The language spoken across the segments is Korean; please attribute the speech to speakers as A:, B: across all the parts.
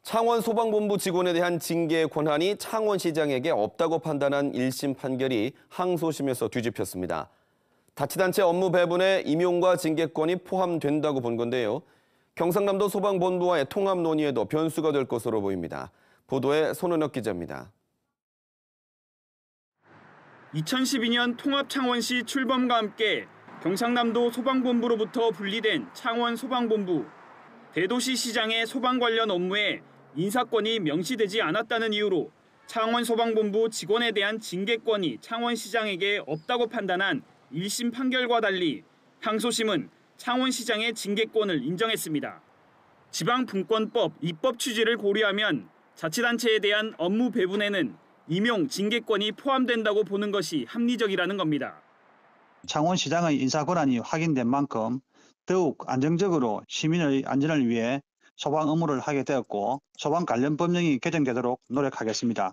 A: 창원 소방본부 직원에 대한 징계 권한이 창원시장에게 없다고 판단한 1심 판결이 항소심에서 뒤집혔습니다. 자치단체 업무 배분에 임용과 징계권이 포함된다고 본 건데요. 경상남도 소방본부와의 통합 논의에도 변수가 될 것으로 보입니다. 보도에 손은혁 기자입니다.
B: 2012년 통합 창원시 출범과 함께 경상남도 소방본부로부터 분리된 창원 소방본부. 대도시 시장의 소방 관련 업무에 인사권이 명시되지 않았다는 이유로 창원 소방본부 직원에 대한 징계권이 창원시장에게 없다고 판단한 1심 판결과 달리 항소심은 창원시장의 징계권을 인정했습니다. 지방분권법 입법 취지를 고려하면 자치단체에 대한 업무 배분에는 임용, 징계권이 포함된다고 보는 것이 합리적이라는 겁니다.
C: 창원시장의 인사권한이 확인된 만큼 더욱 안정적으로 시민의 안전을 위해 소방 업무를 하게 되었고 소방 관련 법령이 개정되도록 노력하겠습니다.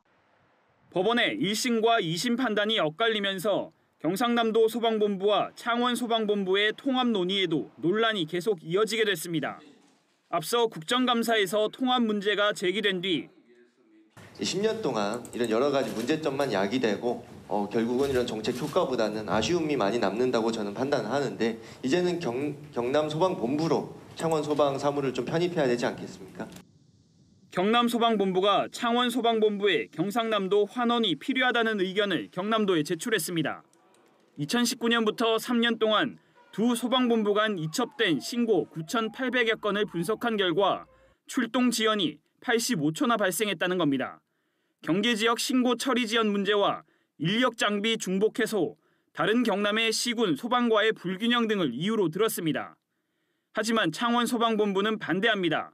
B: 법원의 1심과 2심 판단이 엇갈리면서 경상남도 소방본부와 창원 소방본부의 통합 논의에도 논란이 계속 이어지게 됐습니다. 앞서 국정감사에서 통합 문제가 제기된 뒤
D: 10년 동안 이런 여러 가지 문제점만 야기되고 결국은 이런 정책 효과보다는 아쉬움이 많이 남는다고 저는 판단하는데 이제는 경남 소방본부로 창원 소방 사무를 좀 편입해야 되지 않겠습니까?
B: 경남 소방본부가 창원 소방본부에 경상남도 환원이 필요하다는 의견을 경남도에 제출했습니다. 2019년부터 3년 동안 두 소방본부 간 이첩된 신고 9,800여 건을 분석한 결과 출동 지연이 85초나 발생했다는 겁니다. 경계 지역 신고 처리 지연 문제와 인력 장비 중복 해소, 다른 경남의 시군 소방과의 불균형 등을 이유로 들었습니다. 하지만 창원 소방본부는 반대합니다.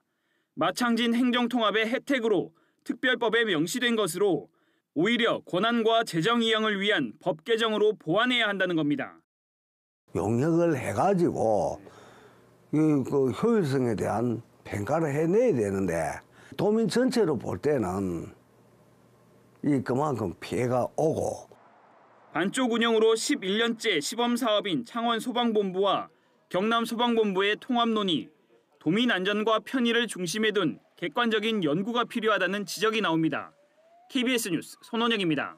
B: 마창진 행정통합의 혜택으로 특별법에 명시된 것으로 오히려 권한과 재정 이행을 위한 법 개정으로 보완해야 한다는 겁니다.
E: 용역을 해가지고 그 효율성에 대한 평가를 해내야 되는데 도민 전체로 볼 때는 그만큼 피해가 오고.
B: 반쪽 운영으로 11년째 시범사업인 창원 소방본부와 경남 소방본부의 통합 논의, 도민 안전과 편의를 중심에 둔 객관적인 연구가 필요하다는 지적이 나옵니다. KBS 뉴스 손원혁입니다.